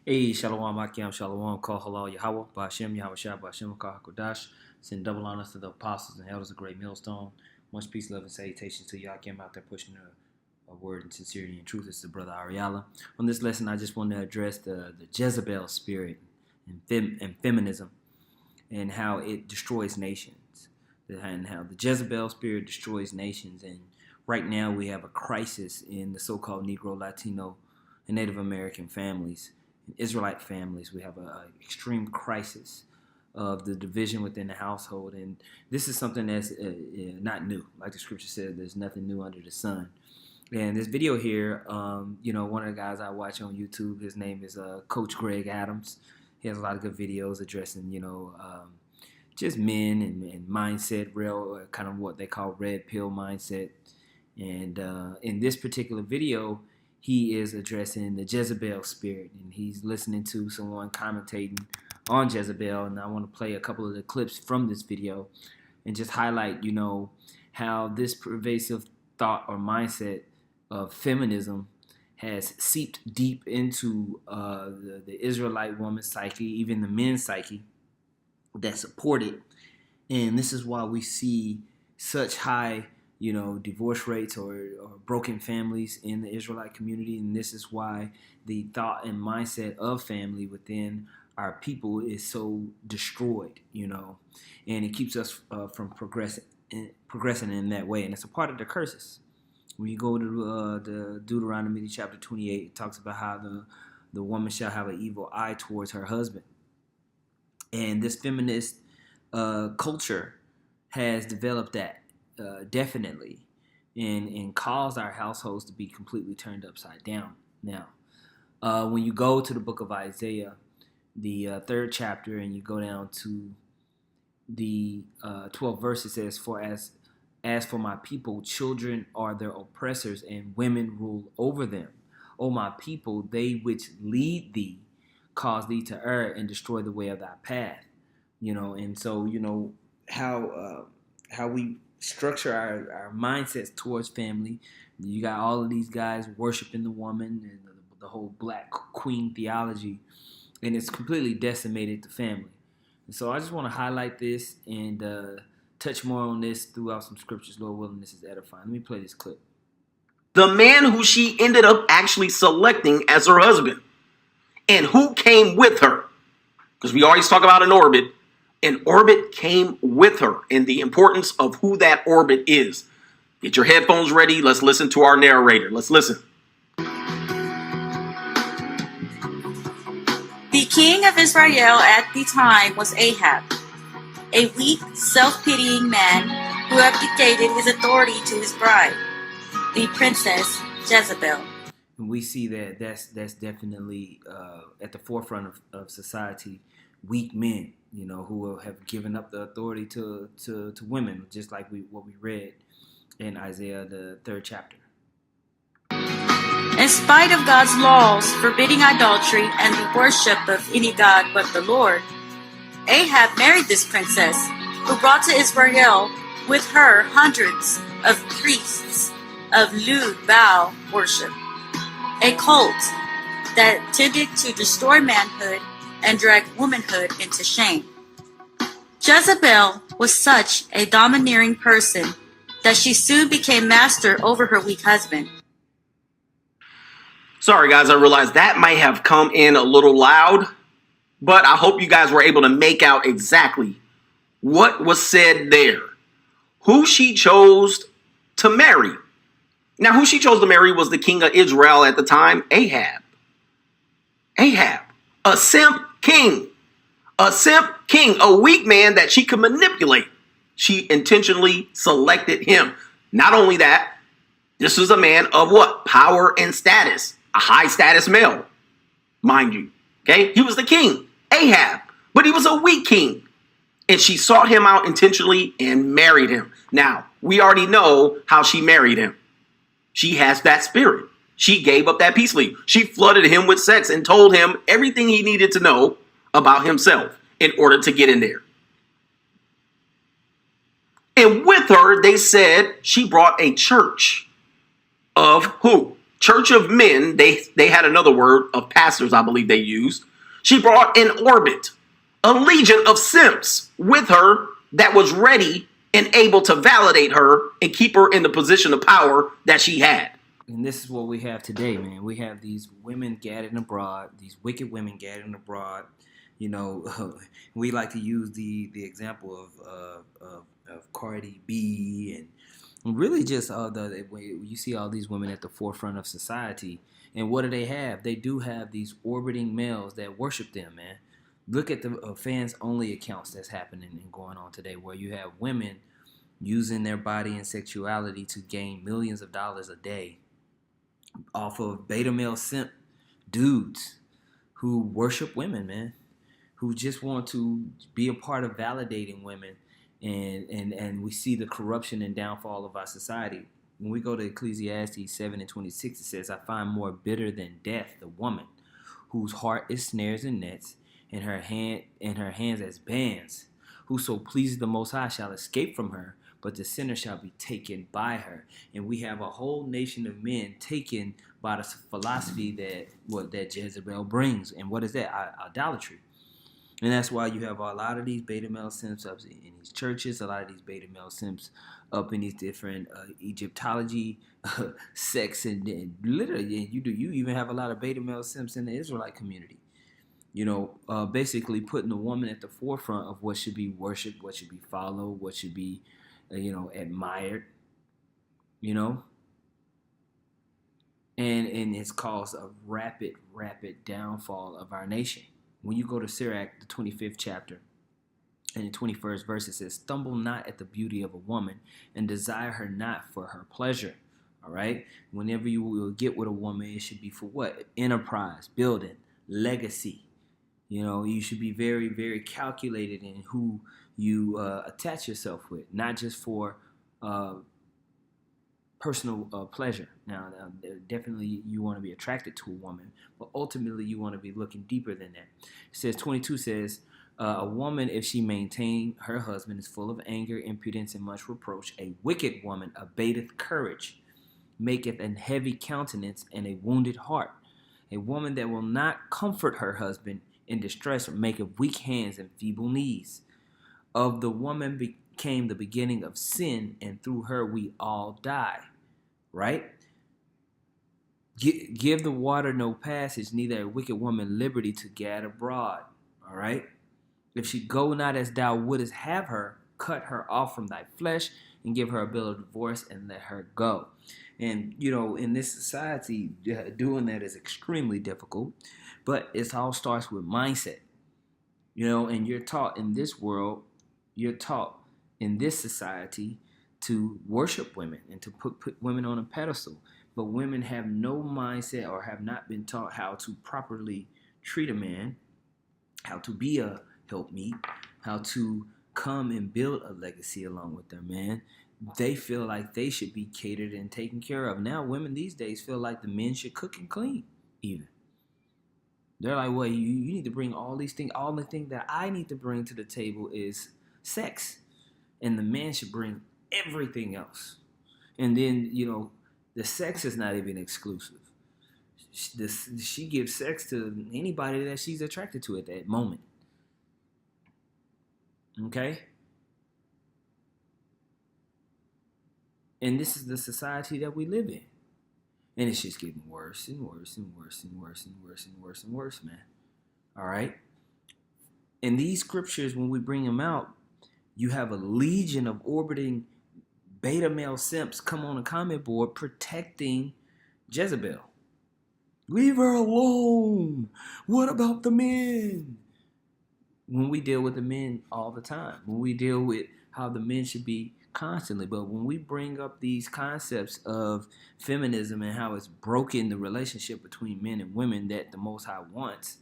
Hey, Shalom, Akim, Shalom, Kal Halal, Yahweh, Ba'ashem, Yahweh Shah, Ba'ashem, Kal HaKodash. Send double honors to the apostles and elders of Great Millstone. Much peace, love, and salutations to Yakim out there pushing a word in sincerity and truth. It's the brother Ariala. On this lesson, I just want to address the Jezebel spirit and feminism and how it destroys nations. And how the Jezebel spirit destroys nations. And right now, we have a crisis in the so-called Negro, Latino, and Native American families. Israelite families. We have an extreme crisis of the division within the household, and this is something that's not new. Like the scripture says, there's nothing new under the sun. And this video here, one of the guys I watch on YouTube, his name is Coach Greg Adams. He has a lot of good videos addressing, just men and mindset, real kind of what they call red pill mindset. And in this particular video, he is addressing the Jezebel spirit, and he's listening to someone commentating on Jezebel. And I want to play a couple of the clips from this video and just highlight, how this pervasive thought or mindset of feminism has seeped deep into the Israelite woman's psyche, even the men's psyche that support it. And this is why we see such high divorce rates or broken families in the Israelite community. And this is why the thought and mindset of family within our people is so destroyed, and it keeps us from progressing in that way. And it's a part of the curses. When you go to the Deuteronomy chapter 28, it talks about how the woman shall have an evil eye towards her husband. And this feminist culture has developed that definitely, and caused our households to be completely turned upside down. Now, when you go to the book of Isaiah, the 3rd chapter, and you go down to the 12th verse, it says, "For as for my people, children are their oppressors, and women rule over them. O my people, they which lead thee cause thee to err and destroy the way of thy path." And so how we structure our mindsets towards family. You got all of these guys worshiping the woman and the whole black queen theology, and it's completely decimated the family. And so I just want to highlight this and touch more on this throughout some scriptures. Lord willing, this is edifying. Let me play this clip. The man who she ended up actually selecting as her husband, and who came with her, because we always talk about an orbit. An orbit came with her, and the importance of who that orbit is. Get your headphones ready. Let's listen to our narrator. Let's listen. The king of Israel at the time was Ahab, a weak, self-pitying man who abdicated his authority to his bride, the princess Jezebel. And we see that's definitely at the forefront of society, weak men, who have given up the authority to women, just like what we read in Isaiah, the 3rd chapter. In spite of God's laws forbidding idolatry and the worship of any god but the Lord, Ahab married this princess, who brought to Israel with her hundreds of priests of lewd Baal worship, a cult that tended to destroy manhood and drag womanhood into shame. Jezebel was such a domineering person that she soon became master over her weak husband. Sorry, guys, I realized that might have come in a little loud, but I hope you guys were able to make out exactly what was said there. Who she chose to marry. Now, who she chose to marry was the king of Israel at the time, Ahab. Ahab, a simp king. A simp king, a weak man that she could manipulate. She intentionally selected him. Not only that, this was a man of what? Power and status. A high status male, mind you. Okay? He was the king, Ahab, but he was a weak king. And she sought him out intentionally and married him. Now, we already know how she married him. She has that spirit. She gave up that peace leave. She flooded him with sex and told him everything he needed to know about himself in order to get in there. And with her, they said she brought a church of who? church of men, they had another word of pastors, I believe they used. She brought in orbit a legion of simps with her that was ready and able to validate her and keep her in the position of power that she had. And this is what we have today, man. We have these women gathering abroad, these wicked women gathering abroad. You know, we like to use the example of Cardi B and really just you see all these women at the forefront of society. And what do they have? They do have these orbiting males that worship them, man. Look at the fans-only accounts that's happening and going on today, where you have women using their body and sexuality to gain millions of dollars a day off of beta male simp dudes who worship women, man, who just want to be a part of validating women. And we see the corruption and downfall of our society. When we go to Ecclesiastes 7:26, it says, I find more bitter than death the woman whose heart is snares and nets, and her hands as bands. Whoso pleases the Most High shall escape from her, but the sinner shall be taken by her. And we have a whole nation of men taken by the philosophy that Jezebel brings. And what is that? Idolatry. And that's why you have a lot of these beta male simps up in these churches, a lot of these beta male simps up in these different Egyptology sects, and literally you even have a lot of beta male simps in the Israelite community. You know, basically putting the woman at the forefront of what should be worshipped, what should be followed, what should be, admired, and it's caused a rapid downfall of our nation. When you go to Sirach, the 25th chapter, and the 21st verse, it says, stumble not at the beauty of a woman, and desire her not for her pleasure. All right? Whenever you will get with a woman, it should be for what? Enterprise, building, legacy. You should be very, very calculated in who you attach yourself with, not just for personal pleasure. Now, definitely you want to be attracted to a woman, but ultimately you want to be looking deeper than that. It says, 22 says, a woman, if she maintain her husband, is full of anger, impudence, and much reproach. A wicked woman abateth courage, maketh an heavy countenance, and a wounded heart. A woman that will not comfort her husband in distress maketh weak hands and feeble knees. Of the woman became the beginning of sin, and through her we all die. Right? Give the water no passage, neither a wicked woman liberty to gad abroad. All right? If she go not as thou wouldest have her, cut her off from thy flesh, and give her a bill of divorce, and let her go. And, in this society, doing that is extremely difficult. But it all starts with mindset. And you're taught in this world, you're taught in this society to worship women and to put women on a pedestal. But women have no mindset or have not been taught how to properly treat a man, how to be a helpmeet, how to come and build a legacy along with their man. They feel like they should be catered and taken care of. Now women these days feel like the men should cook and clean even. They're like, well, you need to bring all these things. All the thing that I need to bring to the table is sex. And the man should bring everything else. And then, the sex is not even exclusive. She gives sex to anybody that she's attracted to at that moment. Okay? And this is the society that we live in. And it's just getting worse and worse and worse and worse and worse and worse and worse, man. All right? And these scriptures, when we bring them out, you have a legion of orbiting beta male simps come on a comment board protecting Jezebel. Leave her alone. What about the men? When we deal with the men all the time, when we deal with how the men should be constantly, but when we bring up these concepts of feminism and how it's broken the relationship between men and women that the Most High wants,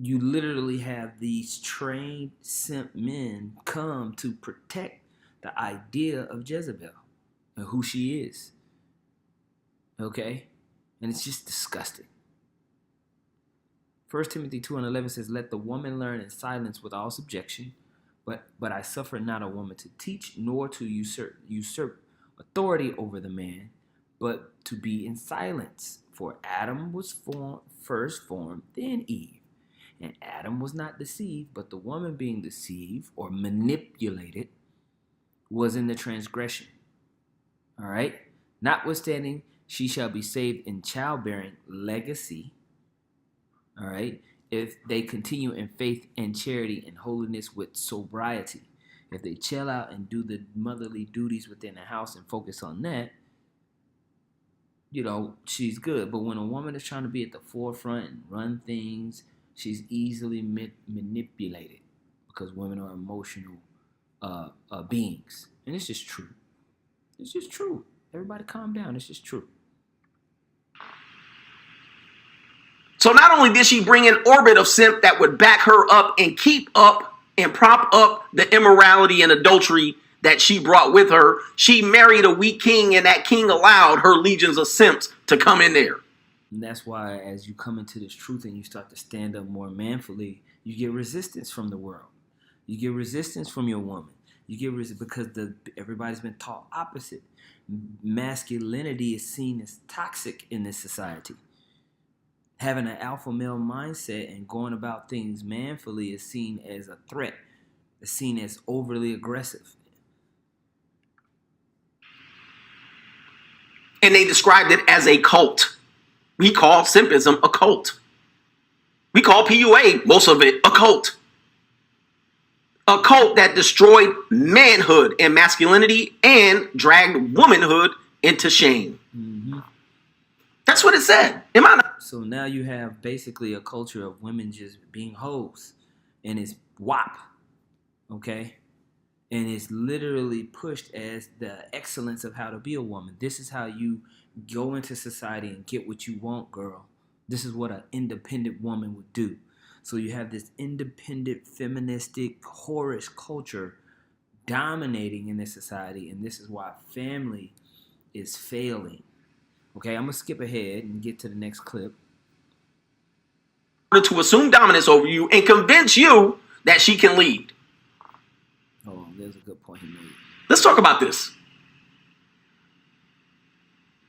you literally have these trained simp men come to protect the idea of Jezebel and who she is. Okay? And it's just disgusting. 1 Timothy 2:11 says, let the woman learn in silence with all subjection, but I suffer not a woman to teach, nor to usurp authority over the man, but to be in silence. For Adam was first formed, then Eve. And Adam was not deceived, but the woman being deceived or manipulated was in the transgression. All right? Notwithstanding, she shall be saved in childbearing legacy. All right? If they continue in faith and charity and holiness with sobriety. If they chill out and do the motherly duties within the house and focus on that, she's good. But when a woman is trying to be at the forefront and run things, she's easily manipulated because women are emotional beings. And it's just true. It's just true. Everybody calm down. It's just true. So not only did she bring an orbit of simp that would back her up and keep up and prop up the immorality and adultery that she brought with her, she married a weak king, and that king allowed her legions of simps to come in there. And that's why as you come into this truth and you start to stand up more manfully, you get resistance from the world. You get resistance from your woman. You get resistance because everybody's been taught opposite. Masculinity is seen as toxic in this society. Having an alpha male mindset and going about things manfully is seen as a threat. It's seen as overly aggressive. And they described it as a cult. We call simpism a cult. We call PUA, most of it, a cult. A cult that destroyed manhood and masculinity and dragged womanhood into shame. Mm-hmm. That's what it said. Am I not? So now you have basically a culture of women just being hoes. And it's WAP. Okay? And it's literally pushed as the excellence of how to be a woman. This is how you go into society and get what you want, girl. This is what an independent woman would do. So you have this independent, feministic, whorish culture dominating in this society. And this is why family is failing. Okay, I'm going to skip ahead and get to the next clip. To assume dominance over you and convince you that she can lead. Oh, there's a good point he made. Let's talk about this.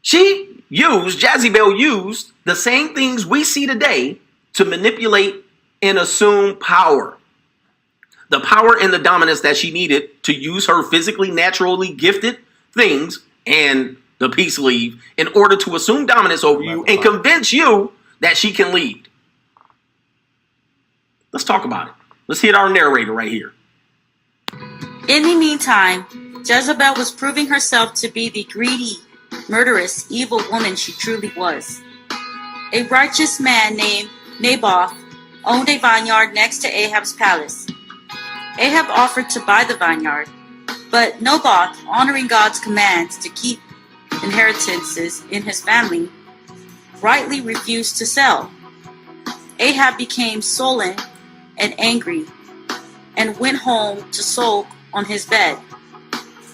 Jezebel used the same things we see today to manipulate and assume power. The power and the dominance that she needed to use her physically, naturally gifted things and the peace leave in order to assume dominance over you and convince you that she can lead. Let's talk about it. Let's hit our narrator right here. In the meantime, Jezebel was proving herself to be the greedy, murderous, evil woman she truly was. A righteous man named Naboth owned a vineyard next to Ahab's palace. Ahab offered to buy the vineyard, but Naboth, honoring God's commands to keep inheritances in his family, rightly refused to sell. Ahab became sullen and angry and went home to sulk on his bed.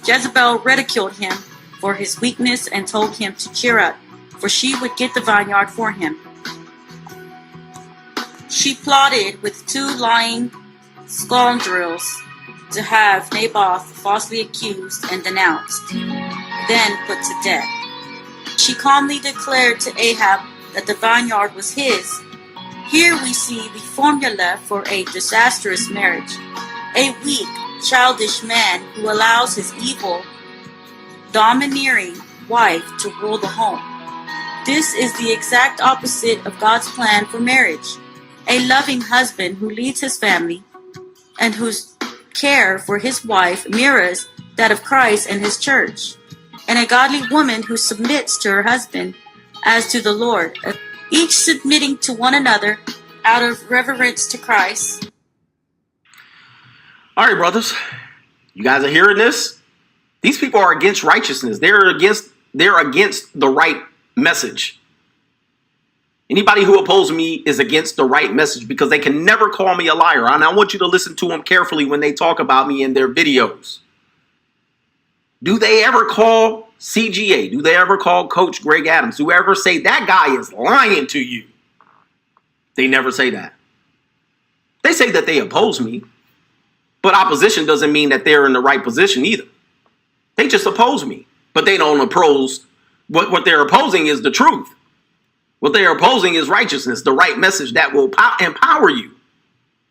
Jezebel ridiculed him for his weakness and told him to cheer up, for she would get the vineyard for him. She plotted with two lying scoundrels to have Naboth falsely accused and denounced, then put to death. She calmly declared to Ahab that the vineyard was his. Here we see the formula for a disastrous marriage. A weak, childish man who allows his evil, domineering wife to rule the home. This is the exact opposite of God's plan for marriage. A loving husband who leads his family and whose care for his wife mirrors that of Christ and his church. And a godly woman who submits to her husband as to the Lord, each submitting to one another out of reverence to Christ. All right, brothers, you guys are hearing this? These people are against righteousness. They're against the right message. Anybody who opposes me is against the right message because they can never call me a liar. And I want you to listen to them carefully when they talk about me in their videos. Do they ever call CGA? Do they ever call Coach Greg Adams? Do they ever say that guy is lying to you? They never say that. They say that they oppose me, but opposition doesn't mean that they're in the right position either. They just oppose me, but they don't oppose What they're opposing is the truth. What they are opposing is righteousness, the right message that will empower you.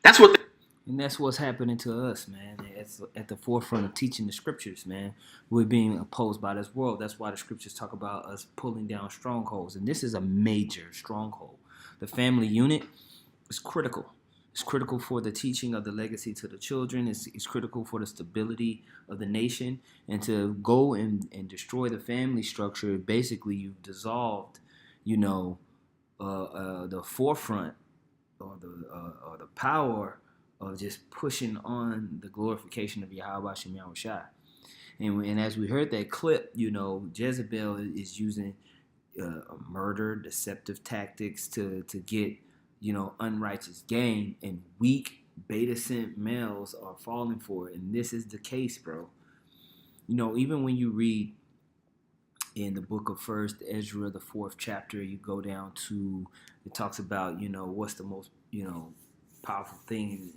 That's what. And that's what's happening to us, man. It's at the forefront of teaching the scriptures, man. We're being opposed by this world. That's why the scriptures talk about us pulling down strongholds. And this is a major stronghold. The family unit is critical. It's critical for the teaching of the legacy to the children. It's critical for the stability of the nation. And to go and destroy the family structure, basically you've dissolved, the forefront or the power of just pushing on the glorification of Yahweh Shem Yahushua. And as we heard that clip, Jezebel is using murder, deceptive tactics to get, unrighteous gain, and weak beta scent males are falling for it. And this is the case, bro. Even when you read in the book of First Ezra, the 4th chapter, you go down to, it talks about, what's the most, powerful thing,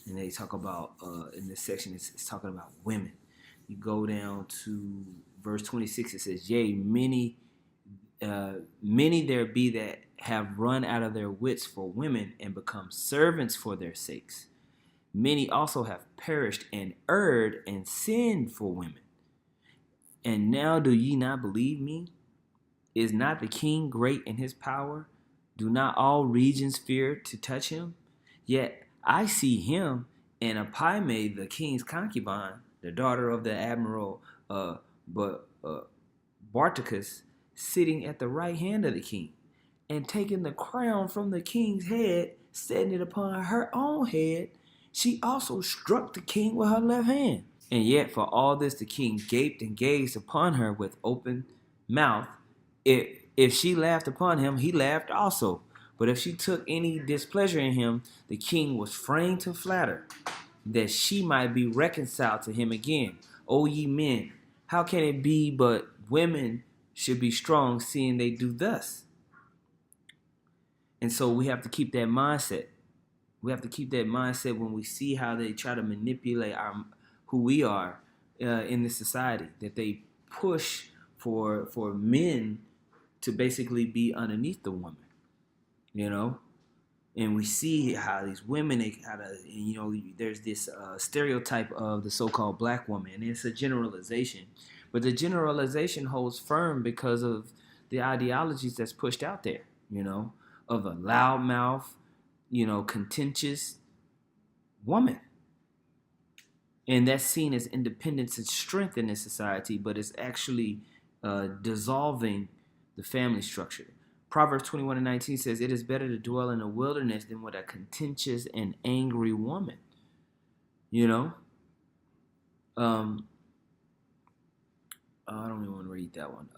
and they talk about in this section, it's talking about women. You go down to verse 26, it says, yea, many there be that have run out of their wits for women and become servants for their sakes. Many also have perished and erred and sinned for women. And now do ye not believe me? Is not the king great in his power? Do not all regions fear to touch him? Yet I see him and Apaime, the king's concubine, the daughter of the admiral Barticus, sitting at the right hand of the king, and taking the crown from the king's head, setting it upon her own head. She also struck the king with her left hand. And yet for all this the king gaped and gazed upon her with open mouth. If she laughed upon him, he laughed also. But if she took any displeasure in him, the king was framed to flatter, that she might be reconciled to him again. O ye men, how can it be but women should be strong, seeing they do thus? And so we have to keep that mindset. We have to keep that mindset when we see how they try to manipulate who we are in this society, that they push for men to basically be underneath the woman, And we see how these women, there's this stereotype of the so-called black woman, and it's a generalization. But the generalization holds firm because of the ideologies that's pushed out there, of a loudmouth, contentious woman. And that's seen as independence and strength in this society, but it's actually dissolving the family structure. Proverbs 21:19 says, it is better to dwell in the wilderness than with a contentious and angry woman. I don't even want to read that one.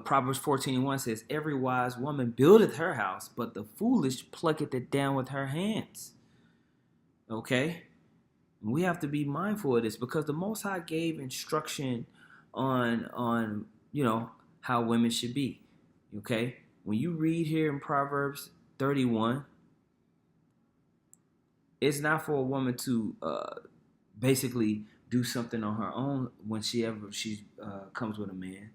Proverbs 14:1 says, every wise woman buildeth her house, but the foolish plucketh it down with her hands. Okay? We have to be mindful of this, because the Most High gave instruction on how women should be. Okay? When you read here in Proverbs 31, it's not for a woman to basically do something on her own when she comes with a man.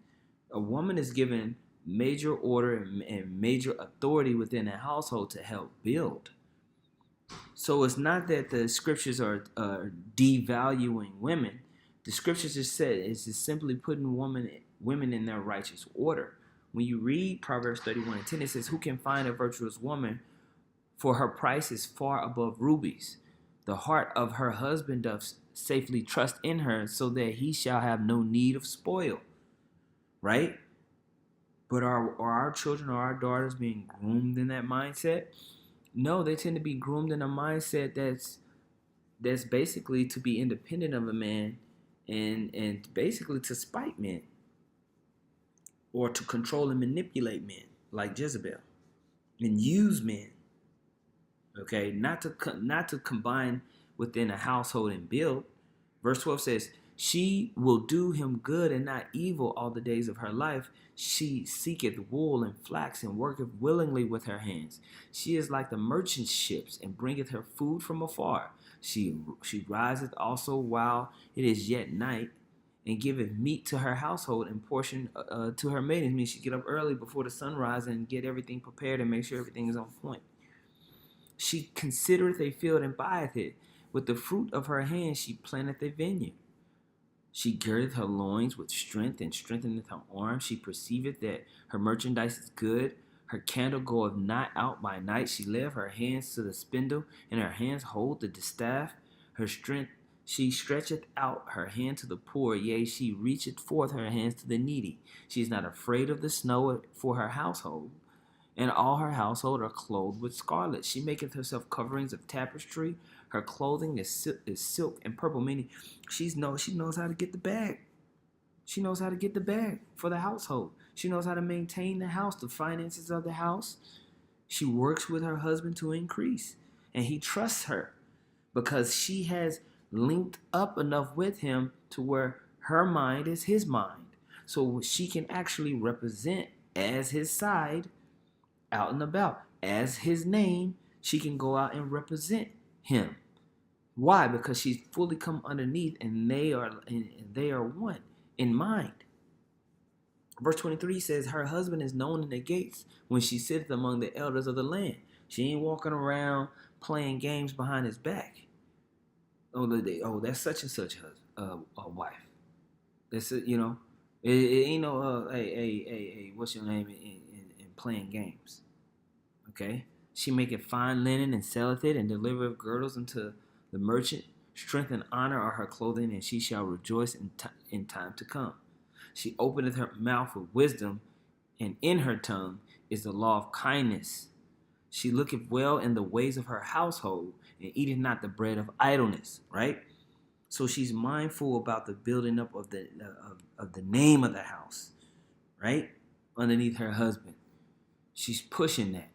A woman is given major order and major authority within a household to help build. So it's not that the scriptures are devaluing women. The scriptures just said it's just simply putting women in their righteous order. When you read Proverbs 31:10, it says, who can find a virtuous woman? For her price is far above rubies. The heart of her husband doth safely trust in her, so that he shall have no need of spoil. Right? But are our children or our daughters being groomed in that mindset? No, they tend to be groomed in a mindset that's basically to be independent of a man and basically to spite men or to control and manipulate men like Jezebel and use men. Okay, not to combine within a household and build. Verse 12 says, she will do him good and not evil all the days of her life. She seeketh wool and flax and worketh willingly with her hands. She is like the merchant ships and bringeth her food from afar. She riseth also while it is yet night and giveth meat to her household and portion to her maidens. Means she get up early before the sunrise and get everything prepared and make sure everything is on point. She considereth a field and buyeth it. With the fruit of her hand she planteth a vineyard. She girdeth her loins with strength and strengtheneth her arms. She perceiveth that her merchandise is good. Her candle goeth not out by night. She layeth her hands to the spindle, and her hands hold the distaff. Her strength, she stretcheth out her hand to the poor, yea, she reacheth forth her hands to the needy. She is not afraid of the snow for her household, and all her household are clothed with scarlet. She maketh herself coverings of tapestry. Her clothing is silk and purple, meaning she knows how to get the bag. She knows how to get the bag for the household. She knows how to maintain the house, the finances of the house. She works with her husband to increase, and he trusts her because she has linked up enough with him to where her mind is his mind. So she can actually represent as his side out and about. As his name, she can go out and represent him. Why? Because she's fully come underneath, and they are one in mind. Verse 23 says, her husband is known in the gates when she sitteth among the elders of the land. She ain't walking around playing games behind his back. That's such and such a wife. That's it, it ain't no what's your name in playing games. Okay, she maketh fine linen and selleth it, and delivereth girdles unto the merchant. Strength and honor are her clothing, and she shall rejoice in time to come. She openeth her mouth with wisdom, and in her tongue is the law of kindness. She looketh well in the ways of her household, and eateth not the bread of idleness. Right? So she's mindful about the building up of the name of the house. Right? Underneath her husband. She's pushing that.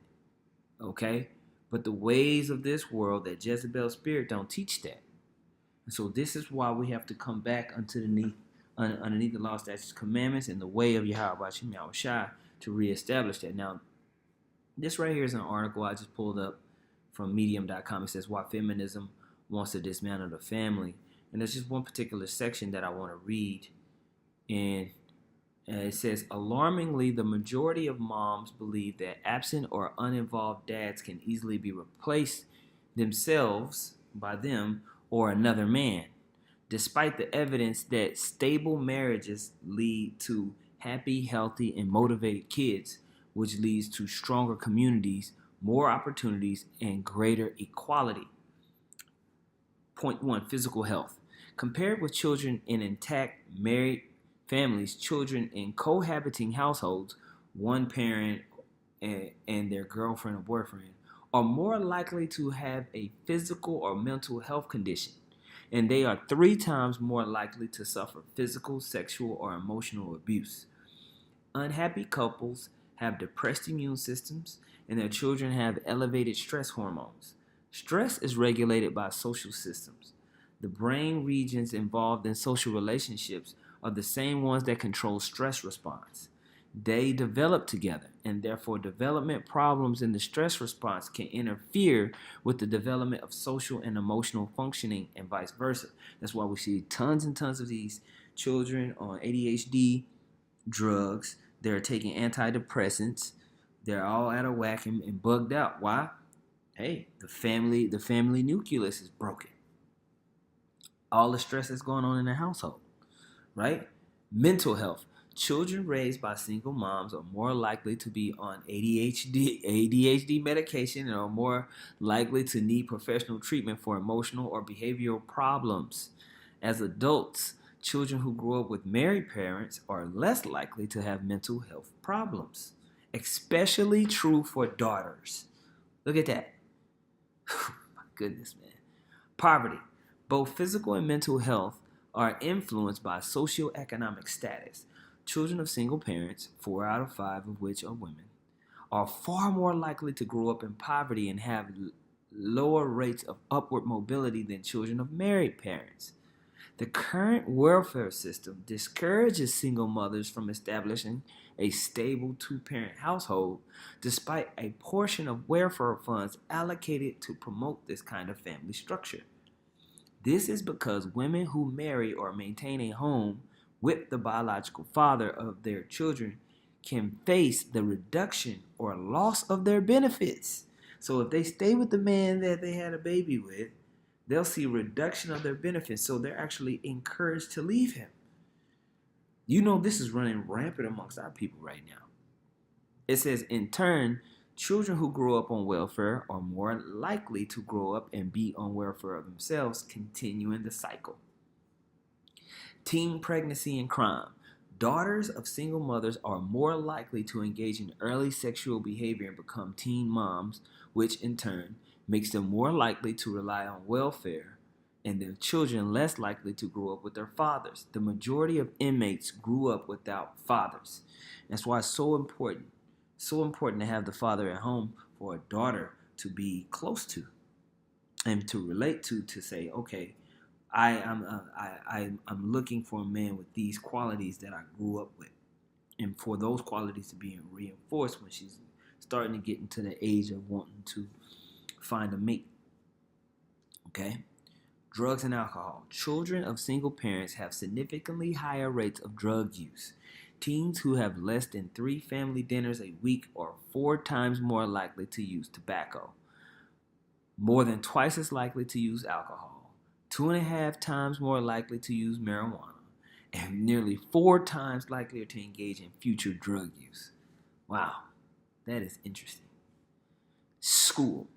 Okay? But the ways of this world, that Jezebel spirit, don't teach that. And so this is why we have to come back underneath the law, statutes, commandments, and the way of Yahweh Shai to reestablish that. Now, this right here is an article I just pulled up from medium.com. It says why feminism wants to dismantle the family. And there's just one particular section that I want to read. And it says, alarmingly, the majority of moms believe that absent or uninvolved dads can easily be replaced themselves by them or another man, despite the evidence that stable marriages lead to happy, healthy, and motivated kids, which leads to stronger communities, more opportunities, and greater equality. Point 1, physical health. Compared with children in intact married families, children in cohabiting households, one parent and their girlfriend or boyfriend, are more likely to have a physical or mental health condition, and they are 3 times more likely to suffer physical, sexual, or emotional abuse. Unhappy couples have depressed immune systems, and their children have elevated stress hormones. Stress is regulated by social systems. The brain regions involved in social relationships are the same ones that control stress response. They develop together, and therefore development problems in the stress response can interfere with the development of social and emotional functioning, and vice versa. That's why we see tons and tons of these children on ADHD drugs. They're taking antidepressants. They're all out of whack and bugged out. Why? Hey, the family nucleus is broken. All the stress that's going on in the household. Right? Mental health. Children raised by single moms are more likely to be on ADHD medication and are more likely to need professional treatment for emotional or behavioral problems. As adults, children who grow up with married parents are less likely to have mental health problems. Especially true for daughters. Look at that. My goodness, man. Poverty. Both physical and mental health are influenced by socioeconomic status. Children of single parents, 4 out of 5 of which are women, are far more likely to grow up in poverty and have lower rates of upward mobility than children of married parents. The current welfare system discourages single mothers from establishing a stable 2-parent household, despite a portion of welfare funds allocated to promote this kind of family structure. This is because women who marry or maintain a home with the biological father of their children can face the reduction or loss of their benefits. So if they stay with the man that they had a baby with, they'll see reduction of their benefits. So they're actually encouraged to leave him. You know, this is running rampant amongst our people right now. It says, in turn, children who grow up on welfare are more likely to grow up and be on welfare themselves, continuing the cycle. Teen pregnancy and crime. Daughters of single mothers are more likely to engage in early sexual behavior and become teen moms, which in turn makes them more likely to rely on welfare, and their children less likely to grow up with their fathers. The majority of inmates grew up without fathers. That's why it's so important to have the father at home for a daughter to be close to and to relate to say, okay, I'm looking for a man with these qualities that I grew up with, and for those qualities to be reinforced when she's starting to get into the age of wanting to find a mate. Okay? Drugs and alcohol. Children of single parents have significantly higher rates of drug use. Teens who have less than 3 family dinners a week are 4 times more likely to use tobacco, more than twice as likely to use alcohol, 2.5 times more likely to use marijuana, and nearly 4 times likelier to engage in future drug use. Wow, that is interesting. School.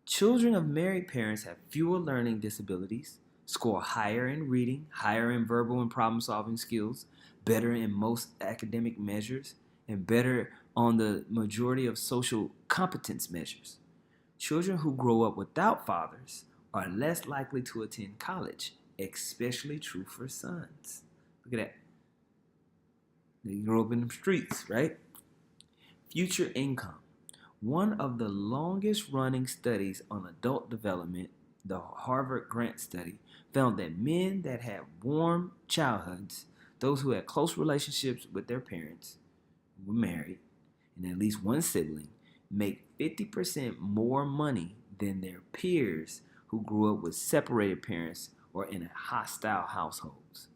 Children of married parents have fewer learning disabilities, score higher in reading, higher in verbal and problem-solving skills, better in most academic measures, and better on the majority of social competence measures. Children who grow up without fathers are less likely to attend college, especially true for sons. Look at that. They grow up in the streets, right? Future income. One of the longest running studies on adult development, the Harvard Grant Study, found that men that had warm childhoods, those who had close relationships with their parents, were married, and at least one sibling, make 50% more money than their peers who grew up with separated parents or in hostile households.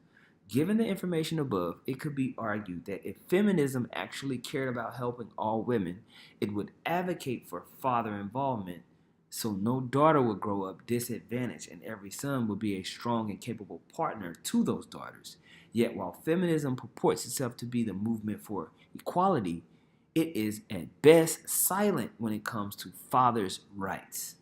Given the information above, it could be argued that if feminism actually cared about helping all women, it would advocate for father involvement, so no daughter would grow up disadvantaged and every son would be a strong and capable partner to those daughters. Yet while feminism purports itself to be the movement for equality, it is at best silent when it comes to fathers' rights.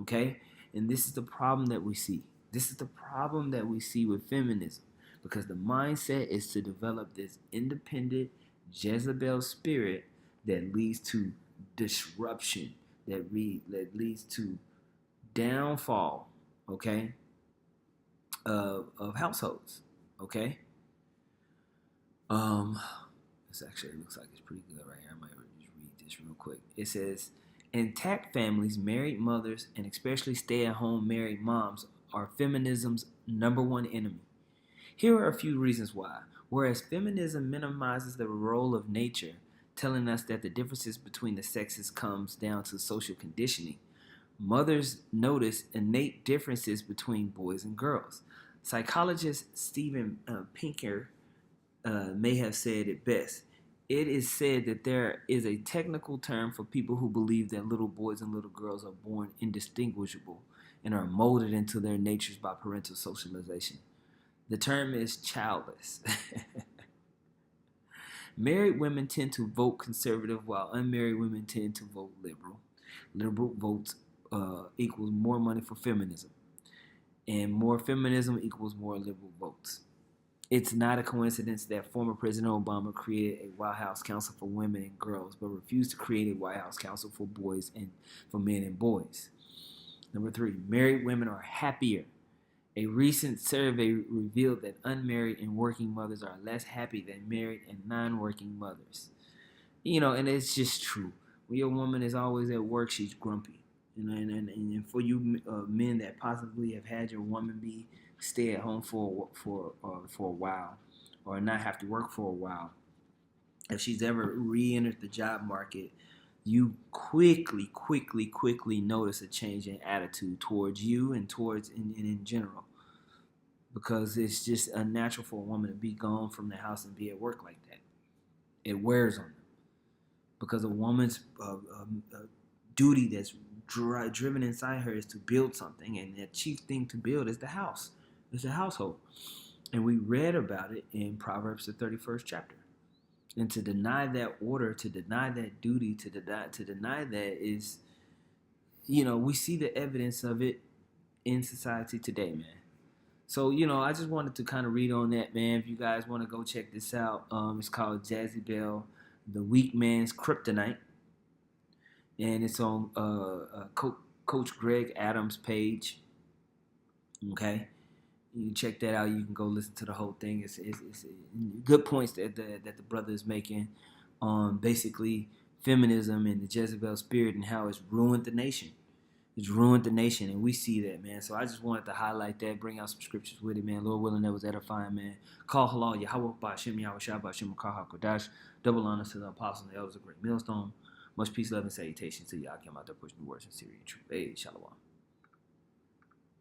Okay? And this is the problem that we see. This is the problem that we see with feminism, because the mindset is to develop this independent Jezebel spirit that leads to disruption, that leads to downfall, okay, of households, okay. This actually looks like it's pretty good right here. I might just read this real quick. It says, intact families, married mothers, and especially stay-at-home married moms are feminism's #1 enemy. Here are a few reasons why. Whereas feminism minimizes the role of nature, telling us that the differences between the sexes comes down to social conditioning, mothers notice innate differences between boys and girls. Psychologist Steven Pinker may have said it best. It is said that there is a technical term for people who believe that little boys and little girls are born indistinguishable and are molded into their natures by parental socialization. The term is childless. Married women tend to vote conservative while unmarried women tend to vote liberal. Liberal votes equals more money for feminism. And more feminism equals more liberal votes. It's not a coincidence that former President Obama created a White House Council for Women and Girls, but refused to create a White House Council for boys and for men and boys. Number 3, married women are happier. A recent survey revealed that unmarried and working mothers are less happy than married and non-working mothers. You know, and it's just true. When your woman is always at work, she's grumpy. And for you men that possibly have had your woman be stay at home for a while, or not have to work for a while, if she's ever re-entered the job market, you quickly notice a change in attitude towards you and towards in general. because it's just unnatural for a woman to be gone from the house and be at work like that. It wears on them because a woman's duty that's driven inside her is to build something, and the chief thing to build is the house. It's the household. And we read about it in Proverbs, the 31st chapter. And to deny that order, to deny that duty, to deny that is, we see the evidence of it in society today, man. So, I just wanted to kind of read on that, man. If you guys want to go check this out, it's called Jezebel, the Weak Man's Kryptonite. And it's on Coach Greg Adams' page. Okay? You can check that out. You can go listen to the whole thing. It's good points that the brother is making on basically feminism and the Jezebel spirit and how it's ruined the nation. It's ruined the nation, and we see that, man. So I just wanted to highlight that, bring out some scriptures with it, man. Lord willing, that was edifying, man. Call halal Yahweh, Ba'ashem Yahweh Shah, Ba'ashem Makah HaKodash. Double honor to the apostles and the elders of Great Millstone. Much peace, love, and salutations to y'all. Came out there pushing the words in Syria. True. Hey, Shalom.